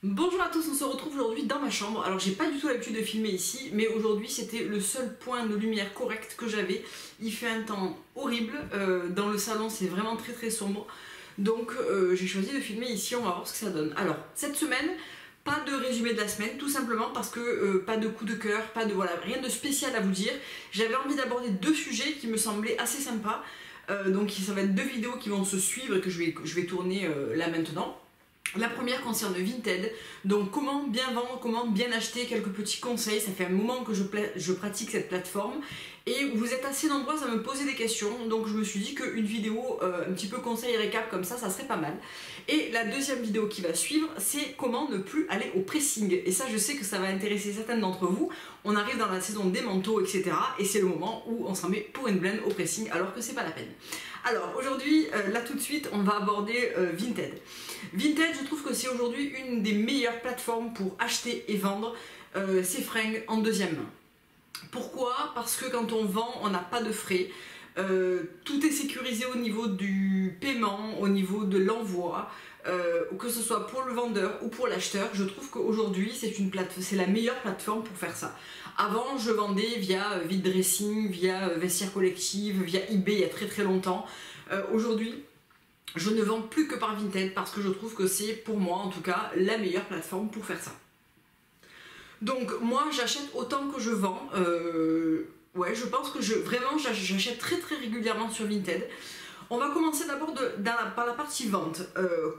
Bonjour à tous, on se retrouve aujourd'hui dans ma chambre. Alors j'ai pas du tout l'habitude de filmer ici, mais aujourd'hui c'était le seul point de lumière correct que j'avais. Il fait un temps horrible, dans le salon c'est vraiment très sombre. Donc j'ai choisi de filmer ici, on va voir ce que ça donne. Alors cette semaine, pas de résumé de la semaine, tout simplement parce que pas de coup de cœur, pas de voilà, rien de spécial à vous dire. J'avais envie d'aborder deux sujets qui me semblaient assez sympas. Donc ça va être deux vidéos qui vont se suivre et que je vais tourner là maintenant. La première concerne Vinted, donc comment bien vendre, comment bien acheter, quelques petits conseils. Ça fait un moment que je pratique cette plateforme et vous êtes assez nombreuses à me poser des questions, donc je me suis dit qu'une vidéo un petit peu conseil et récap comme ça serait pas mal. Et la deuxième vidéo qui va suivre, c'est comment ne plus aller au pressing, et ça je sais que ça va intéresser certaines d'entre vous. On arrive dans la saison des manteaux, etc. et c'est le moment où on s'en met pour une blinde au pressing alors que c'est pas la peine. Alors aujourd'hui, là tout de suite, on va aborder Vinted. Vinted, je trouve que c'est aujourd'hui une des meilleures plateformes pour acheter et vendre ses fringues en deuxième main. Pourquoi? Parce que quand on vend, on n'a pas de frais. Tout est sécurisé au niveau du paiement, au niveau de l'envoi, que ce soit pour le vendeur ou pour l'acheteur. Je trouve qu'aujourd'hui c'est la meilleure plateforme pour faire ça. Avant je vendais via Vitdressing, via Vestiaire Collective, via eBay il y a très longtemps. Aujourd'hui je ne vends plus que par Vinted parce que je trouve que c'est pour moi en tout cas la meilleure plateforme pour faire ça. Donc moi j'achète autant que je vends. Ouais, je pense que vraiment j'achète très régulièrement sur Vinted. On va commencer d'abord par la partie vente.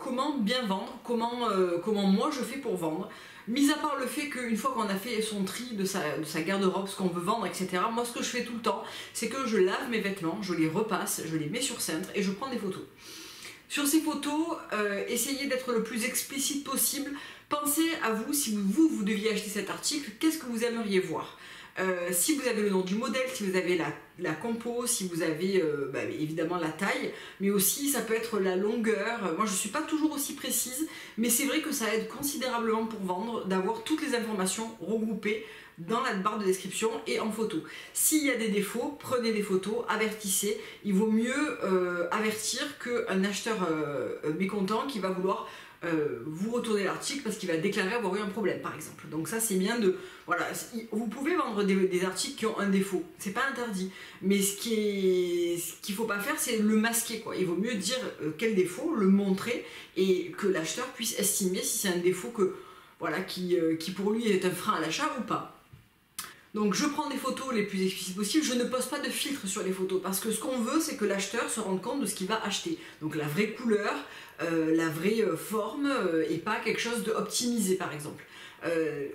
Comment bien vendre, comment moi je fais pour vendre. Mis à part le fait qu'une fois qu'on a fait son tri de sa garde-robe, ce qu'on veut vendre, etc. Moi ce que je fais tout le temps, c'est que je lave mes vêtements, je les repasse, je les mets sur cintre et je prends des photos. Sur ces photos, essayez d'être le plus explicite possible. Pensez à vous, si vous deviez acheter cet article, qu'est-ce que vous aimeriez voir? Si vous avez le nom du modèle, si vous avez la compo, si vous avez évidemment la taille, mais aussi ça peut être la longueur. Moi je ne suis pas toujours aussi précise, mais c'est vrai que ça aide considérablement pour vendre d'avoir toutes les informations regroupées dans la barre de description et en photo. S'il y a des défauts, prenez des photos, avertissez. Il vaut mieux avertir qu'un acheteur mécontent qui va vouloir vous retourner l'article parce qu'il va déclarer avoir eu un problème par exemple. Donc ça c'est bien de... Voilà, vous pouvez vendre des articles qui ont un défaut, c'est pas interdit. Mais ce qu'il faut pas faire c'est le masquer quoi. Il vaut mieux dire quel défaut, le montrer et que l'acheteur puisse estimer si c'est un défaut voilà, qui pour lui est un frein à l'achat ou pas. Donc je prends des photos les plus explicites possibles, je ne pose pas de filtre sur les photos parce que ce qu'on veut c'est que l'acheteur se rende compte de ce qu'il va acheter. Donc la vraie couleur, la vraie forme et pas quelque chose d'optimisé par exemple.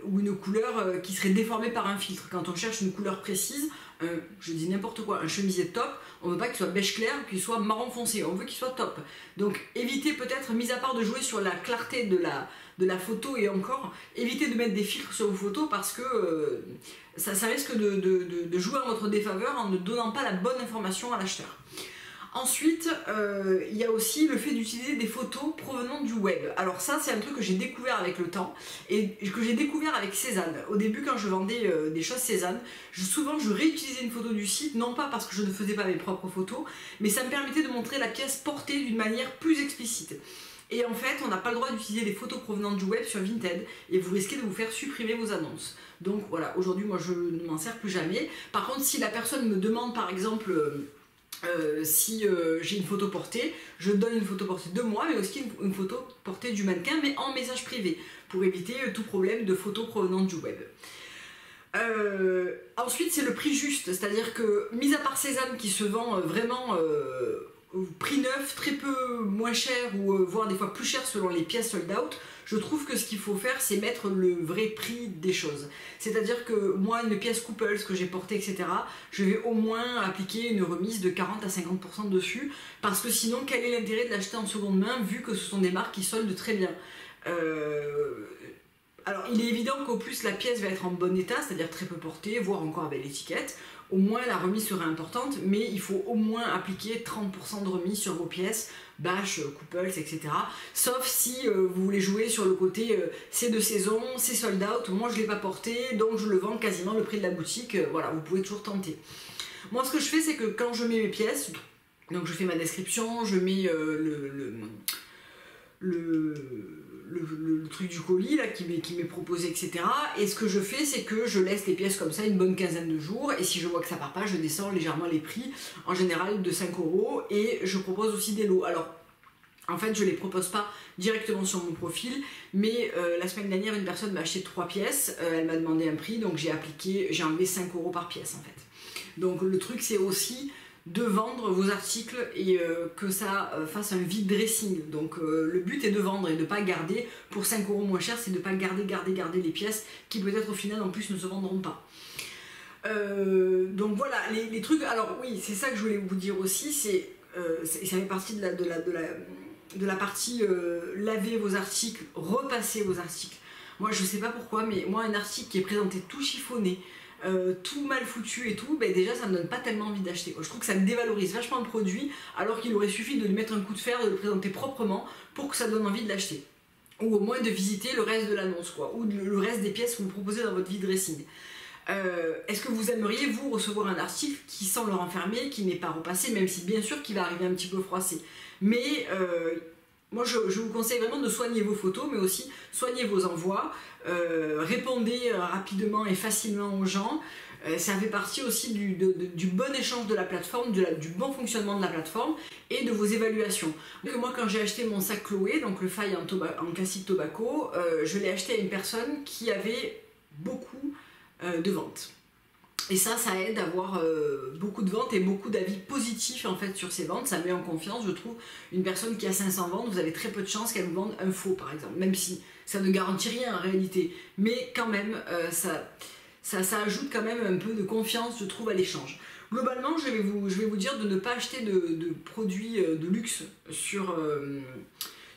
Ou une couleur qui serait déformée par un filtre. Quand on cherche une couleur précise, je dis n'importe quoi, un chemisier top, on ne veut pas qu'il soit beige clair ou qu'il soit marron foncé, on veut qu'il soit top. Donc évitez peut-être, mis à part de jouer sur la clarté de la photo et encore, évitez de mettre des filtres sur vos photos parce que ça risque de jouer en votre défaveur en ne donnant pas la bonne information à l'acheteur. Ensuite, il y a aussi le fait d'utiliser des photos provenant du web. Alors ça, c'est un truc que j'ai découvert avec le temps et que j'ai découvert avec Cézanne. Au début, quand je vendais des choses Cézanne, souvent je réutilisais une photo du site, non pas parce que je ne faisais pas mes propres photos, mais ça me permettait de montrer la pièce portée d'une manière plus explicite. Et en fait, on n'a pas le droit d'utiliser des photos provenant du web sur Vinted et vous risquez de vous faire supprimer vos annonces. Donc voilà, aujourd'hui, moi je ne m'en sers plus jamais. Par contre, si la personne me demande par exemple... si j'ai une photo portée, je donne une photo portée de moi mais aussi une photo portée du mannequin mais en message privé pour éviter tout problème de photos provenant du web. Ensuite c'est le prix juste, c'est-à-dire que mis à part Cézanne qui se vend vraiment prix neuf, très peu moins cher ou voire des fois plus cher selon les pièces sold out, je trouve que ce qu'il faut faire c'est mettre le vrai prix des choses. C'est-à-dire que moi une pièce Couples que j'ai portée etc, je vais au moins appliquer une remise de 40 à 50% dessus parce que sinon quel est l'intérêt de l'acheter en seconde main vu que ce sont des marques qui soldent très bien. Alors il est évident qu'au plus la pièce va être en bon état, c'est-à-dire très peu portée, voire encore avec l'étiquette, au moins la remise sera importante, mais il faut au moins appliquer 30% de remise sur vos pièces, bâches, couples, etc. Sauf si vous voulez jouer sur le côté c'est de saison, c'est sold out, moi je ne l'ai pas porté, donc je le vends quasiment le prix de la boutique, voilà, vous pouvez toujours tenter. Moi ce que je fais c'est que quand je mets mes pièces, donc je fais ma description, je mets le truc du colis là, qui m'est proposé, etc. Et ce que je fais, c'est que je laisse les pièces comme ça une bonne quinzaine de jours, et si je vois que ça part pas, je descends légèrement les prix, en général de 5 €, et je propose aussi des lots. Alors, en fait, je les propose pas directement sur mon profil, mais la semaine dernière, une personne m'a acheté 3 pièces, elle m'a demandé un prix, donc j'ai enlevé 5 € par pièce en fait. Donc le truc, c'est aussi de vendre vos articles et que ça fasse un vide dressing. Donc le but est de vendre et de ne pas garder pour 5 € moins cher, c'est de ne pas garder les pièces qui peut-être au final en plus ne se vendront pas. Donc voilà, les trucs. Alors oui, c'est ça que je voulais vous dire aussi, ça fait partie de la partie laver vos articles, repasser vos articles. Moi je sais pas pourquoi, mais moi un article qui est présenté tout chiffonné, tout mal foutu et tout, ben déjà ça me donne pas tellement envie d'acheter. Je trouve que ça dévalorise vachement le produit, alors qu'il aurait suffi de lui mettre un coup de fer, de le présenter proprement pour que ça donne envie de l'acheter. Ou au moins de visiter le reste de l'annonce, quoi, ou le reste des pièces que vous proposez dans votre vide dressing. Est-ce que vous aimeriez, vous, recevoir un article qui sent le renfermer, qui n'est pas repassé, même si bien sûr qu'il va arriver un petit peu froissé. Mais moi je vous conseille vraiment de soigner vos photos, mais aussi soigner vos envois, répondez rapidement et facilement aux gens. Ça fait partie aussi du bon échange de la plateforme, du bon fonctionnement de la plateforme et de vos évaluations. Donc, moi quand j'ai acheté mon sac Chloé, donc le faille en classique tobacco, je l'ai acheté à une personne qui avait beaucoup de ventes. Et ça aide à avoir beaucoup de ventes et beaucoup d'avis positifs en fait sur ces ventes. Ça met en confiance, je trouve. Une personne qui a 500 ventes, vous avez très peu de chances qu'elle vous vende un faux par exemple, même si ça ne garantit rien en réalité. Mais quand même, ça ajoute quand même un peu de confiance, je trouve, à l'échange. Globalement, je vais vous dire de ne pas acheter de produits de luxe sur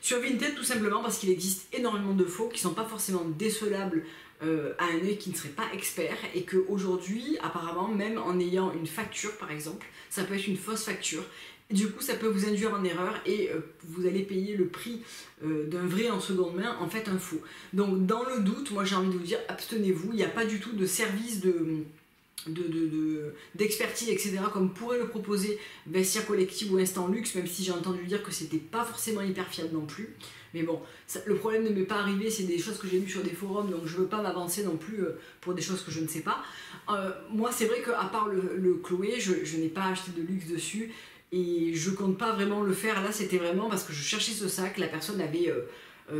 Vinted, tout simplement parce qu'il existe énormément de faux qui ne sont pas forcément décelables à un œil qui ne serait pas expert, et qu'aujourd'hui, apparemment, même en ayant une facture par exemple, ça peut être une fausse facture. Du coup, ça peut vous induire en erreur et vous allez payer le prix d'un vrai en seconde main, en fait un faux. Donc dans le doute, moi j'ai envie de vous dire, abstenez-vous. Il n'y a pas du tout de service d'expertise, etc. comme pourrait le proposer Vestiaire Collective ou Instant Luxe, même si j'ai entendu dire que c'était pas forcément hyper fiable non plus. Mais bon, le problème ne m'est pas arrivé, c'est des choses que j'ai lues sur des forums, donc je veux pas m'avancer non plus pour des choses que je ne sais pas. Moi c'est vrai qu'à part le Chloé, je n'ai pas acheté de luxe dessus, et je compte pas vraiment le faire. Là c'était vraiment parce que je cherchais ce sac, la personne avait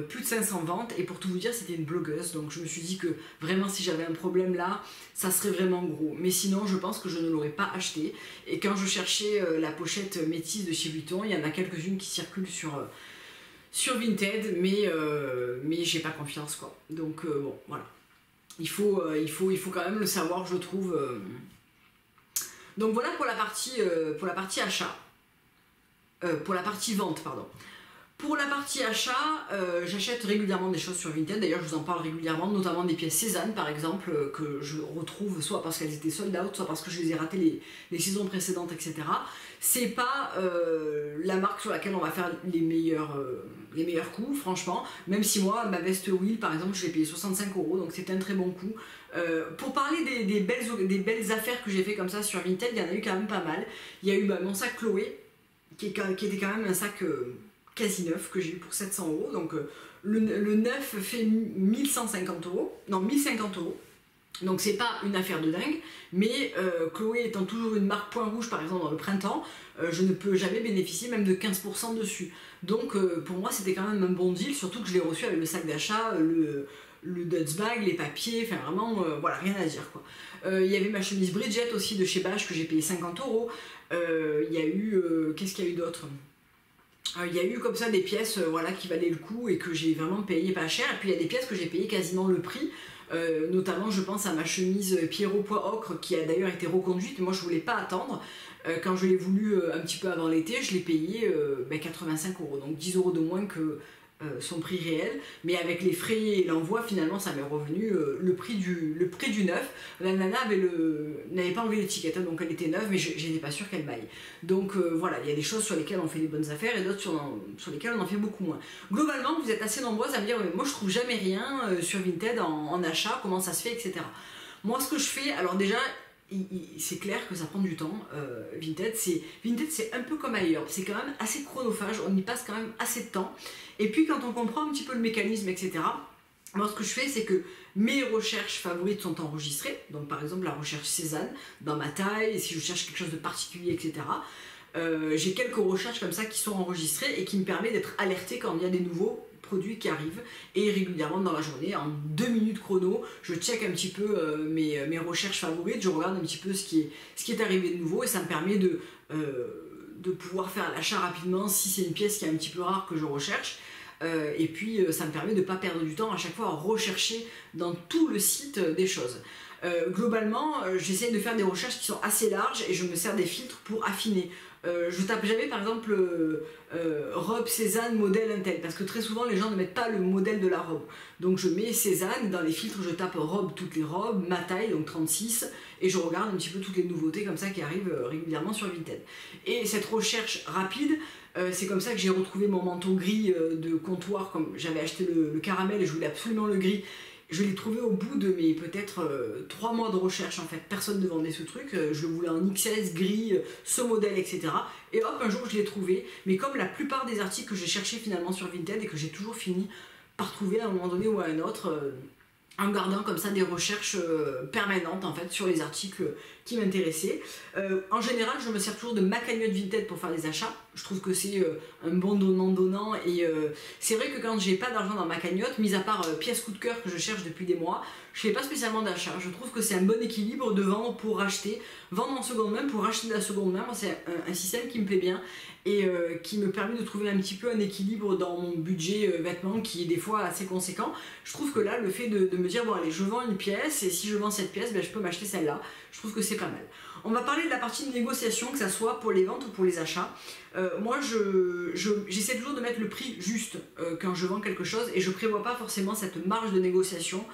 plus de 500 ventes, et pour tout vous dire c'était une blogueuse, donc je me suis dit que vraiment si j'avais un problème là, ça serait vraiment gros. Mais sinon je pense que je ne l'aurais pas acheté, et quand je cherchais la pochette métisse de chez Vuitton, il y en a quelques-unes qui circulent sur Vinted, mais j'ai pas confiance quoi. Donc bon voilà, il faut quand même le savoir, je trouve. Donc voilà pour la partie achat, pour la partie vente pardon. Pour la partie achat, j'achète régulièrement des choses sur Vinted, d'ailleurs je vous en parle régulièrement, notamment des pièces Cézanne par exemple, que je retrouve soit parce qu'elles étaient sold out, soit parce que je les ai ratées les saisons précédentes, etc. C'est pas la marque sur laquelle on va faire les meilleurs coups, franchement, même si moi, ma veste Will par exemple, je l'ai payée 65 €, donc c'était un très bon coup. Pour parler des belles affaires que j'ai fait comme ça sur Vinted, il y en a eu quand même pas mal. Il y a eu mon sac Chloé, qui était quand même un sac quasi neuf que j'ai eu pour 700 €, donc le neuf fait 1150 €, non 1050 €, donc c'est pas une affaire de dingue, mais Chloé étant toujours une marque point rouge par exemple dans le printemps, je ne peux jamais bénéficier même de 15% dessus, donc pour moi c'était quand même un bon deal, surtout que je l'ai reçu avec le sac d'achat, le Dutz bag, les papiers, enfin vraiment voilà, rien à dire quoi. Il y avait ma chemise Bridget aussi de chez Bache que j'ai payé 50 €. Il y a eu qu'est-ce qu'il y a eu d'autre? Il y a eu comme ça des pièces voilà, qui valaient le coup et que j'ai vraiment payé pas cher, et puis il y a des pièces que j'ai payé quasiment le prix, notamment je pense à ma chemise Pierrot pois ocre qui a d'ailleurs été reconduite, moi je voulais pas attendre, quand je l'ai voulu un petit peu avant l'été, je l'ai payé 85 €, donc 10 € de moins que son prix réel, mais avec les frais et l'envoi finalement ça m'est revenu le prix du neuf. La nana n'avait pas enlevé l'étiquette, hein, donc elle était neuve, mais je n'étais pas sûre qu'elle m'aille. Donc voilà, il y a des choses sur lesquelles on fait des bonnes affaires et d'autres sur lesquelles on en fait beaucoup moins. Globalement, vous êtes assez nombreuses à me dire ouais, moi je trouve jamais rien sur Vinted en achat, comment ça se fait, etc. Moi ce que je fais, alors déjà c'est clair que ça prend du temps. Vinted, c'est un peu comme ailleurs, c'est quand même assez chronophage, on y passe quand même assez de temps. Et puis quand on comprend un petit peu le mécanisme, etc., moi ce que je fais, c'est que mes recherches favorites sont enregistrées. Donc par exemple la recherche Cézanne, dans ma taille, si je cherche quelque chose de particulier, etc. J'ai quelques recherches comme ça qui sont enregistrées et qui me permettent d'être alertée quand il y a des nouveaux produits qui arrivent, et régulièrement dans la journée, en 2 minutes chrono, je check un petit peu mes recherches favorites, je regarde un petit peu ce qui est arrivé de nouveau, et ça me permet de pouvoir faire l'achat rapidement si c'est une pièce qui est un petit peu rare que je recherche. Et puis ça me permet de ne pas perdre du temps à chaque fois à rechercher dans tout le site des choses. Globalement, j'essaie de faire des recherches qui sont assez larges et je me sers des filtres pour affiner. Je tape jamais par exemple robe Cézanne modèle Intel, parce que très souvent les gens ne mettent pas le modèle de la robe. Donc je mets Cézanne, dans les filtres je tape robe, toutes les robes, ma taille, donc 36, et je regarde un petit peu toutes les nouveautés comme ça qui arrivent régulièrement sur Vinted. Et cette recherche rapide, c'est comme ça que j'ai retrouvé mon manteau gris de comptoir, comme j'avais acheté le caramel et je voulais absolument le gris. Je l'ai trouvé au bout de mes peut-être 3 mois de recherche en fait. Personne ne vendait ce truc, je le voulais en XS, gris, ce modèle, etc. Et hop, un jour je l'ai trouvé. Mais comme la plupart des articles que j'ai cherchés finalement sur Vinted et que j'ai toujours fini par trouver à un moment donné ou à un autre, en gardant comme ça des recherches permanentes en fait sur les articles qui m'intéressaient. En général, je me sers toujours de ma cagnotte Vinted pour faire des achats. Je trouve que c'est un bon donnant-donnant, et c'est vrai que quand j'ai pas d'argent dans ma cagnotte, mis à part pièces coup de cœur que je cherche depuis des mois, je fais pas spécialement d'achat. Je trouve que c'est un bon équilibre de vendre pour racheter, vendre en seconde main pour racheter de la seconde main. Moi, c'est un système qui me plaît bien et qui me permet de trouver un petit peu un équilibre dans mon budget vêtements qui est des fois assez conséquent. Je trouve que là, le fait de me dire bon allez, je vends une pièce et si je vends cette pièce, ben, je peux m'acheter celle-là, je trouve que c'est pas mal. On va parler de la partie de négociation, que ça soit pour les ventes ou pour les achats. Moi, j'essaie toujours de mettre le prix juste quand je vends quelque chose, et je prévois pas forcément cette marge de négociation.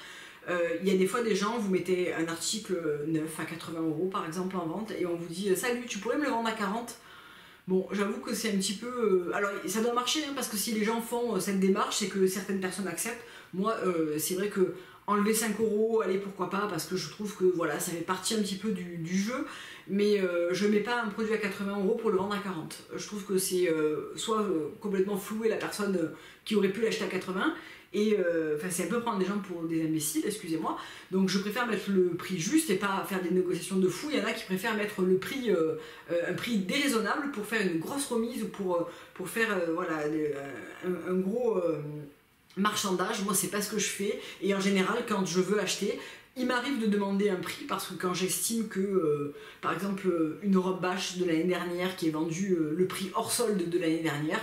Il y a des fois des gens, vous mettez un article neuf à 80 € par exemple en vente, et on vous dit salut, tu pourrais me le vendre à 40 €. Bon, j'avoue que c'est un petit peu... alors, ça doit marcher, hein, parce que si les gens font cette démarche, c'est que certaines personnes acceptent. Moi, c'est vrai que enlever 5 €, allez, pourquoi pas, parce que je trouve que voilà, ça fait partie un petit peu du jeu, mais je mets pas un produit à 80 € pour le vendre à 40. Je trouve que c'est soit complètement flouer la personne qui aurait pu l'acheter à 80, et c'est un peu prendre des gens pour des imbéciles, excusez-moi. Donc je préfère mettre le prix juste et pas faire des négociations de fou. Il y en a qui préfèrent mettre le prix, un prix déraisonnable pour faire une grosse remise ou pour faire voilà, un gros marchandage. Moi, c'est pas ce que je fais, et en général quand je veux acheter, il m'arrive de demander un prix, parce que quand j'estime que par exemple une robe bâche de l'année dernière qui est vendue le prix hors solde de l'année dernière,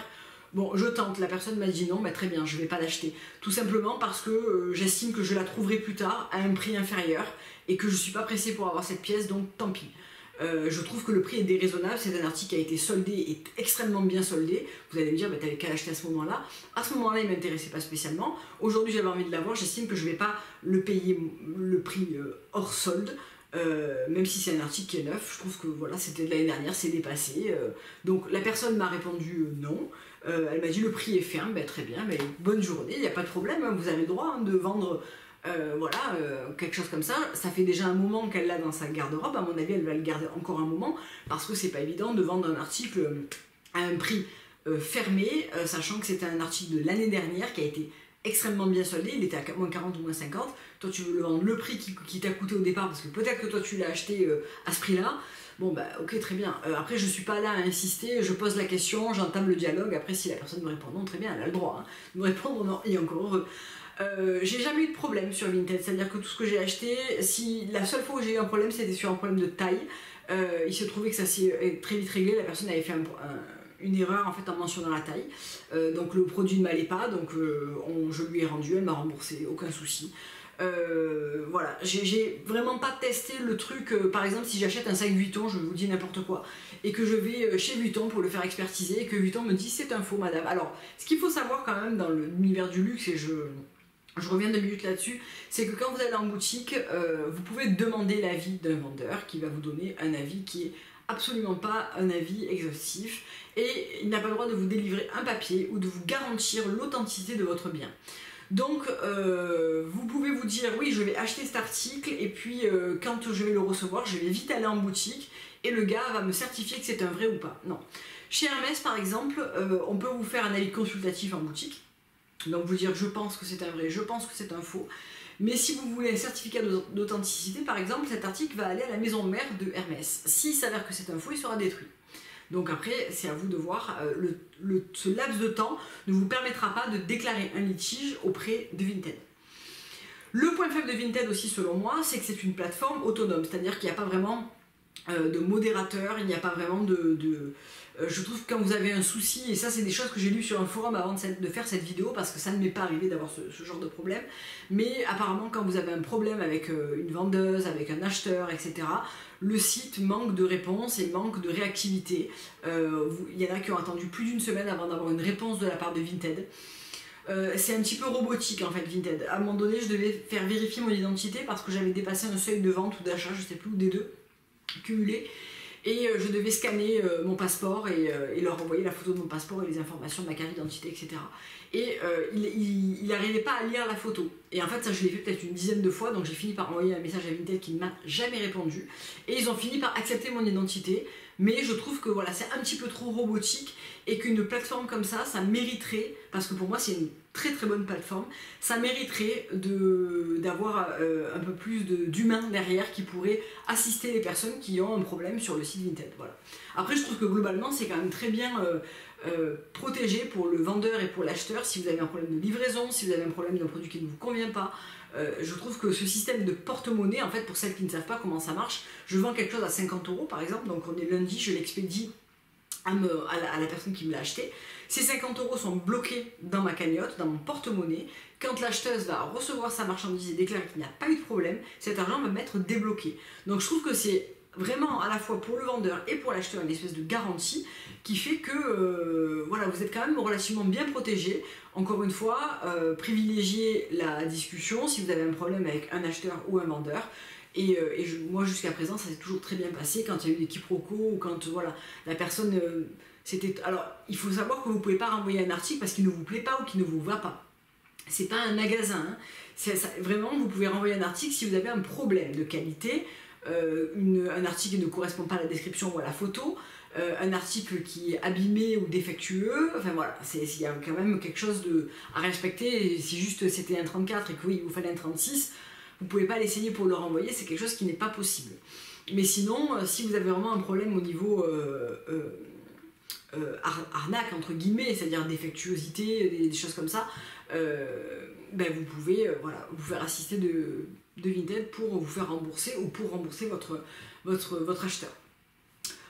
bon, je tente, la personne m'a dit non, bah très bien, je vais pas l'acheter. Tout simplement parce que j'estime que je la trouverai plus tard à un prix inférieur et que je suis pas pressée pour avoir cette pièce, donc tant pis. Je trouve que le prix est déraisonnable, c'est un article qui a été soldé et extrêmement bien soldé. Vous allez me dire, bah, t'avais qu'à l'acheter à ce moment-là. À ce moment-là, il m'intéressait pas spécialement. Aujourd'hui, j'avais envie de l'avoir, j'estime que je vais pas le payer le prix hors solde. Même si c'est un article qui est neuf, je trouve que voilà, c'était de l'année dernière, c'est dépassé. Donc la personne m'a répondu non. Elle m'a dit le prix est ferme, ben, très bien, mais bonne journée, il n'y a pas de problème, hein, vous avez le droit hein, de vendre quelque chose comme ça. Ça fait déjà un moment qu'elle l'a dans sa garde-robe, à mon avis elle va le garder encore un moment, parce que c'est pas évident de vendre un article à un prix fermé, sachant que c'était un article de l'année dernière qui a été extrêmement bien soldé, il était à moins 40 ou moins 50, toi tu veux le vendre le prix qui t'a coûté au départ, parce que peut-être que toi tu l'as acheté à ce prix-là. Bon bah ok, très bien. Après je suis pas là à insister, je pose la question, j'entame le dialogue. Après si la personne me répond non, très bien, elle a le droit hein, de me répondre non, et encore heureux. J'ai jamais eu de problème sur Vinted, c'est-à-dire que tout ce que j'ai acheté, si la seule fois où j'ai eu un problème c'était sur un problème de taille. Il se trouvait que ça s'est très vite réglé, la personne avait fait une erreur en fait en mentionnant la taille, donc le produit ne m'allait pas, donc je lui ai rendu, elle m'a remboursé, aucun souci. Voilà, j'ai vraiment pas testé le truc. Par exemple, si j'achète un sac Vuitton, je vous dis n'importe quoi, et que je vais chez Vuitton pour le faire expertiser, et que Vuitton me dit c'est un faux madame. Alors, ce qu'il faut savoir quand même dans l'univers du luxe, et je reviens 2 minutes là-dessus, c'est que quand vous allez en boutique, vous pouvez demander l'avis d'un vendeur qui va vous donner un avis qui est absolument pas un avis exhaustif, et il n'a pas le droit de vous délivrer un papier ou de vous garantir l'authenticité de votre bien. Donc vous pouvez vous dire oui, je vais acheter cet article et puis quand je vais le recevoir, je vais vite aller en boutique et le gars va me certifier que c'est un vrai ou pas. Non. Chez Hermès par exemple, on peut vous faire un avis consultatif en boutique, donc vous dire je pense que c'est un vrai, je pense que c'est un faux. Mais si vous voulez un certificat d'authenticité par exemple, cet article va aller à la maison mère de Hermès. S'il s'avère que c'est un faux, il sera détruit. Donc après, c'est à vous de voir, ce laps de temps ne vous permettra pas de déclarer un litige auprès de Vinted. Le point faible de Vinted aussi selon moi, c'est que c'est une plateforme autonome, c'est-à-dire qu'il n'y a pas vraiment de modérateur, il n'y a pas vraiment je trouve que quand vous avez un souci, et ça c'est des choses que j'ai lues sur un forum avant de faire cette vidéo, parce que ça ne m'est pas arrivé d'avoir ce genre de problème, mais apparemment quand vous avez un problème avec une vendeuse, avec un acheteur, etc., le site manque de réponse et manque de réactivité. Il y en a qui ont attendu plus d'une semaine avant d'avoir une réponse de la part de Vinted. C'est un petit peu robotique en fait Vinted. À un moment donné, je devais faire vérifier mon identité parce que j'avais dépassé un seuil de vente ou d'achat, je sais plus, ou des deux, cumulés. Et je devais scanner mon passeport et leur envoyer la photo de mon passeport et les informations de ma carte d'identité, etc. Et il n'arrivait pas à lire la photo. Et en fait, ça, je l'ai fait peut-être une dizaine de fois, donc j'ai fini par envoyer un message à Vinted qui ne m'a jamais répondu. Et ils ont fini par accepter mon identité. Mais je trouve que voilà, c'est un petit peu trop robotique et qu'une plateforme comme ça mériterait, parce que pour moi c'est une très très bonne plateforme, ça mériterait d'avoir un peu plus d'humains derrière qui pourraient assister les personnes qui ont un problème sur le site Vinted. Voilà. Après je trouve que globalement c'est quand même très bien protégé pour le vendeur et pour l'acheteur. Si vous avez un problème de livraison, si vous avez un problème d'un produit qui ne vous convient pas, je trouve que ce système de porte-monnaie, en fait pour celles qui ne savent pas comment ça marche, je vends quelque chose à 50 € par exemple, donc on est lundi, je l'expédie à la personne qui me l'a acheté. Ces 50 € sont bloqués dans ma cagnotte, dans mon porte-monnaie. Quand l'acheteuse va recevoir sa marchandise et déclarer qu'il n'y a pas eu de problème, cet argent va m'être débloqué. Donc je trouve que c'est vraiment à la fois pour le vendeur et pour l'acheteur une espèce de garantie qui fait que voilà, vous êtes quand même relativement bien protégé. Encore une fois, privilégiez la discussion si vous avez un problème avec un acheteur ou un vendeur. Moi jusqu'à présent ça s'est toujours très bien passé quand il y a eu des quiproquos ou quand voilà, la personne alors il faut savoir que vous ne pouvez pas renvoyer un article parce qu'il ne vous plaît pas ou qu'il ne vous va pas. C'est pas un magasin, hein. Vraiment vous pouvez renvoyer un article si vous avez un problème de qualité, un article qui ne correspond pas à la description ou à la photo, un article qui est abîmé ou défectueux, enfin voilà, il y a quand même quelque chose à respecter. Et si juste c'était un 34 et que oui, il vous fallait un 36, vous ne pouvez pas l'essayer pour le renvoyer, c'est quelque chose qui n'est pas possible. Mais sinon, si vous avez vraiment un problème au niveau arnaque, entre guillemets, c'est-à-dire défectuosité, des choses comme ça, ben vous pouvez voilà, vous faire assister de Vinted pour vous faire rembourser ou pour rembourser votre acheteur.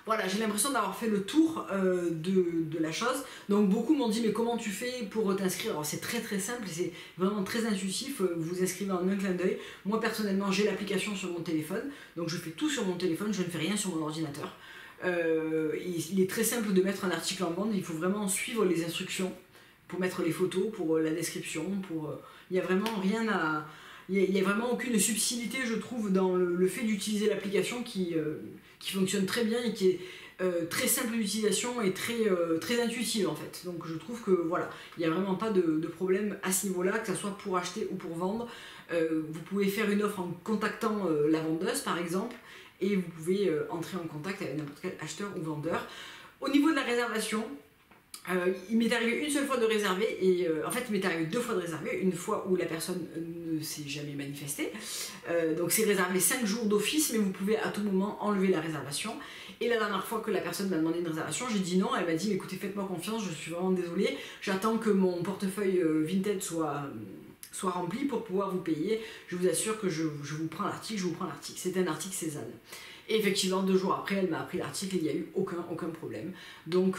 Voilà, j'ai l'impression d'avoir fait le tour de la chose. Donc beaucoup m'ont dit mais comment tu fais pour t'inscrire? Alors c'est très très simple, c'est vraiment très intuitif, vous vous inscrivez en un clin d'œil. Moi personnellement j'ai l'application sur mon téléphone, donc je fais tout sur mon téléphone, je ne fais rien sur mon ordinateur. Il est très simple de mettre un article en vente, il faut vraiment suivre les instructions pour mettre les photos, pour la description, il n'y a vraiment rien à... Il n'y a vraiment aucune subtilité, je trouve, dans le fait d'utiliser l'application qui fonctionne très bien et qui est très simple d'utilisation et très intuitive en fait. Donc je trouve que voilà, il n'y a vraiment pas de problème à ce niveau-là, que ce soit pour acheter ou pour vendre. Vous pouvez faire une offre en contactant la vendeuse par exemple, et vous pouvez entrer en contact avec n'importe quel acheteur ou vendeur. Au niveau de la réservation, il m'est arrivé une seule fois de réserver et en fait il m'est arrivé 2 fois de réserver, une fois où la personne ne s'est jamais manifestée, donc c'est réservé 5 jours d'office mais vous pouvez à tout moment enlever la réservation. Et la dernière fois que la personne m'a demandé une réservation, j'ai dit non, elle m'a dit mais écoutez faites-moi confiance, je suis vraiment désolée, j'attends que mon portefeuille Vinted soit rempli pour pouvoir vous payer, je vous assure que je vous prends l'article, c'était un article Cézanne. Et effectivement 2 jours après elle m'a appris l'article et il n'y a eu aucun problème. Donc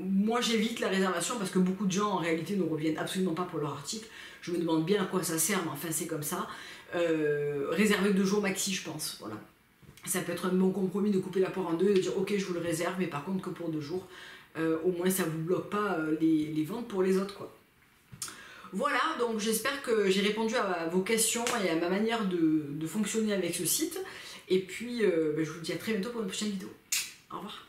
moi j'évite la réservation parce que beaucoup de gens en réalité ne reviennent absolument pas pour leur article. Je me demande bien à quoi ça sert, mais enfin c'est comme ça. Réserver 2 jours maxi je pense, voilà. Ça peut être un bon compromis de couper la poire en deux et de dire ok je vous le réserve mais par contre que pour 2 jours. Au moins ça ne vous bloque pas les ventes pour les autres quoi. Voilà, donc j'espère que j'ai répondu à vos questions et à ma manière de fonctionner avec ce site. Et puis, je vous dis à très bientôt pour une prochaine vidéo. Au revoir.